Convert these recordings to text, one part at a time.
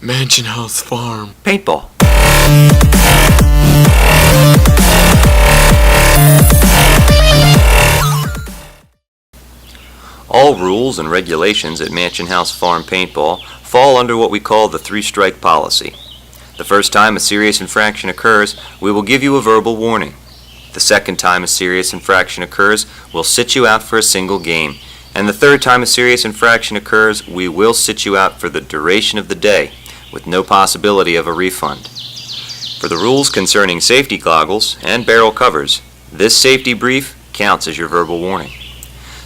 Mansion House Farm. Paintball. All rules and regulations at Mansion House Farm Paintball fall under what we call the three-strike policy. The first time a serious infraction occurs, we will give you a verbal warning. The second time a serious infraction occurs, we'll sit you out for a single game. And the third time a serious infraction occurs, we will sit you out for the duration of the day, with no possibility of a refund. For the rules concerning safety goggles and barrel covers, this safety brief counts as your verbal warning.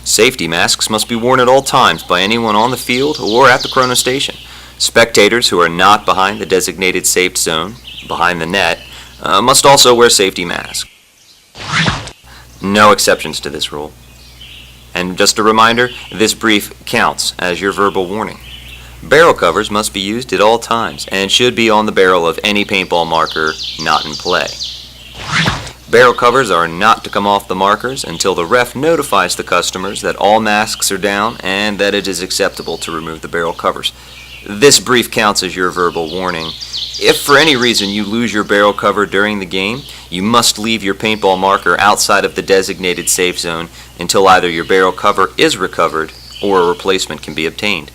Safety masks must be worn at all times by anyone on the field or at the chrono station. Spectators who are not behind the designated safe zone, behind the net, must also wear safety masks. No exceptions to this rule. And just a reminder, this brief counts as your verbal warning. Barrel covers must be used at all times and should be on the barrel of any paintball marker not in play. Barrel covers are not to come off the markers until the ref notifies the customers that all masks are down and that it is acceptable to remove the barrel covers. This brief counts as your verbal warning. If for any reason you lose your barrel cover during the game, you must leave your paintball marker outside of the designated safe zone until either your barrel cover is recovered or a replacement can be obtained.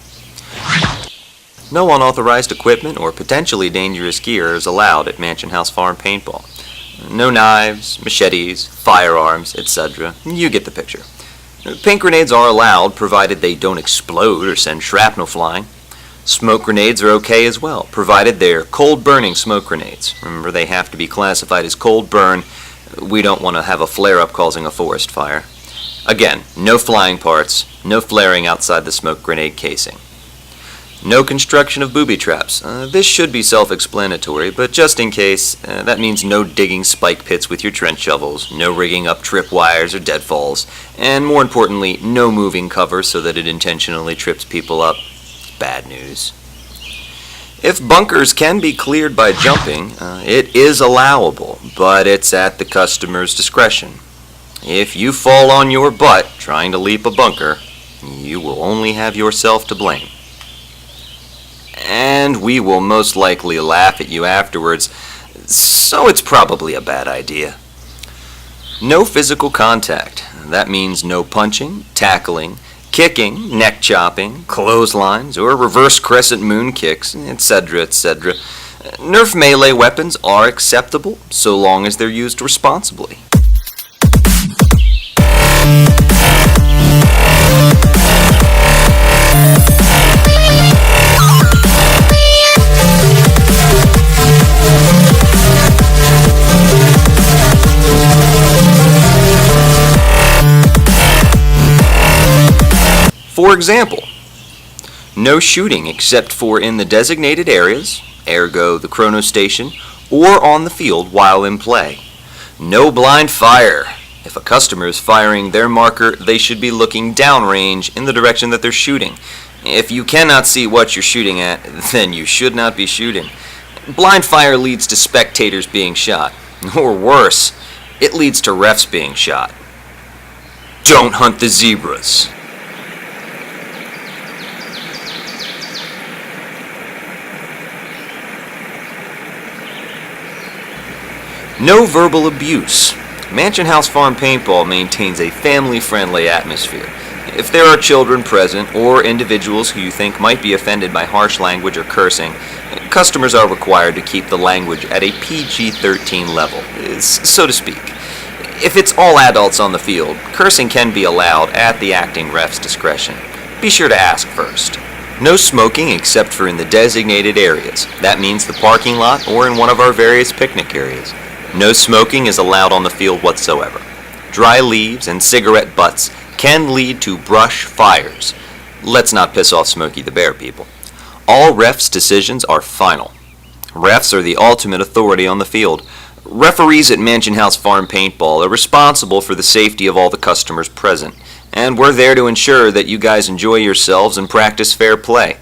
No unauthorized equipment or potentially dangerous gear is allowed at Mansion House Farm Paintball. No knives, machetes, firearms, etc. You get the picture. Paint grenades are allowed provided they don't explode or send shrapnel flying. Smoke grenades are okay as well, provided they're cold burning smoke grenades. Remember, they have to be classified as cold burn. We don't want to have a flare-up causing a forest fire. Again, no flying parts, no flaring outside the smoke grenade casing. No construction of booby traps. This should be self-explanatory, but just in case, that means no digging spike pits with your trench shovels, no rigging up trip wires or deadfalls, and more importantly, no moving cover so that it intentionally trips people up. Bad news. If bunkers can be cleared by jumping, it is allowable, but it's at the customer's discretion. If you fall on your butt trying to leap a bunker, you will only have yourself to blame. And we will most likely laugh at you afterwards, so it's probably a bad idea. No physical contact. That means no punching, tackling, kicking, neck chopping, clotheslines, or reverse crescent moon kicks, etc., etc. Nerf melee weapons are acceptable so long as they're used responsibly. For example, no shooting except for in the designated areas, ergo the chrono station, or on the field while in play. No blind fire. If a customer is firing their marker, they should be looking downrange in the direction that they're shooting. If you cannot see what you're shooting at, then you should not be shooting. Blind fire leads to spectators being shot. Or worse, it leads to refs being shot. Don't hunt the zebras. No verbal abuse. Mansion House Farm Paintball maintains a family-friendly atmosphere. If there are children present or individuals who you think might be offended by harsh language or cursing, customers are required to keep the language at a PG-13 level, so to speak. If it's all adults on the field, cursing can be allowed at the acting ref's discretion. Be sure to ask first. No smoking except for in the designated areas. That means the parking lot or in one of our various picnic areas. No smoking is allowed on the field whatsoever. Dry leaves and cigarette butts can lead to brush fires. Let's not piss off Smokey the Bear, people. All refs' decisions are final. Refs are the ultimate authority on the field. Referees at Mansion House Farm Paintball are responsible for the safety of all the customers present, and we're there to ensure that you guys enjoy yourselves and practice fair play.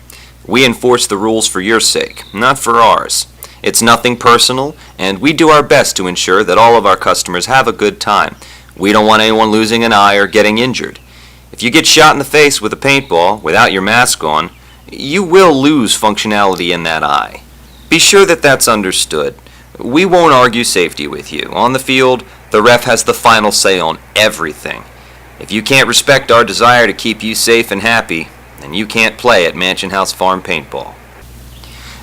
We enforce the rules for your sake, not for ours. It's nothing personal, and we do our best to ensure that all of our customers have a good time. We don't want anyone losing an eye or getting injured. If you get shot in the face with a paintball without your mask on, you will lose functionality in that eye. Be sure that that's understood. We won't argue safety with you. On the field, the ref has the final say on everything. If you can't respect our desire to keep you safe and happy, then you can't play at Mansion House Farm Paintball.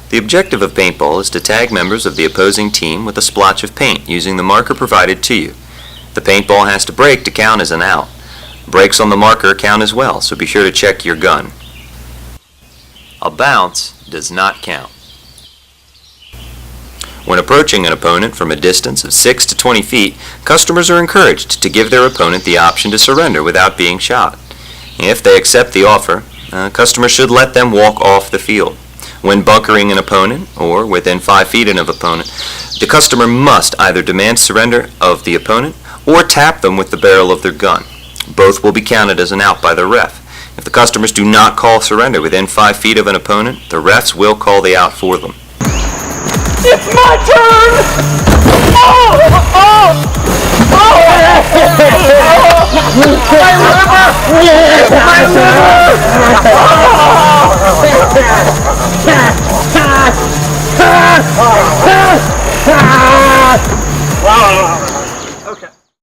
The objective of paintball is to tag members of the opposing team with a splotch of paint using the marker provided to you. The paintball has to break to count as an out. Breaks on the marker count as well, so be sure to check your gun. A bounce does not count. When approaching an opponent from a distance of 6 to 20 feet, customers are encouraged to give their opponent the option to surrender without being shot. If they accept the offer, customers should let them walk off the field. When bunkering an opponent, or within 5 feet of an opponent, the customer must either demand surrender of the opponent or tap them with the barrel of their gun. Both will be counted as an out by the ref. If the customers do not call surrender within 5 feet of an opponent, the refs will call the out for them. It's my turn! Oh! Oh! Oh! My liver! My liver! Oh!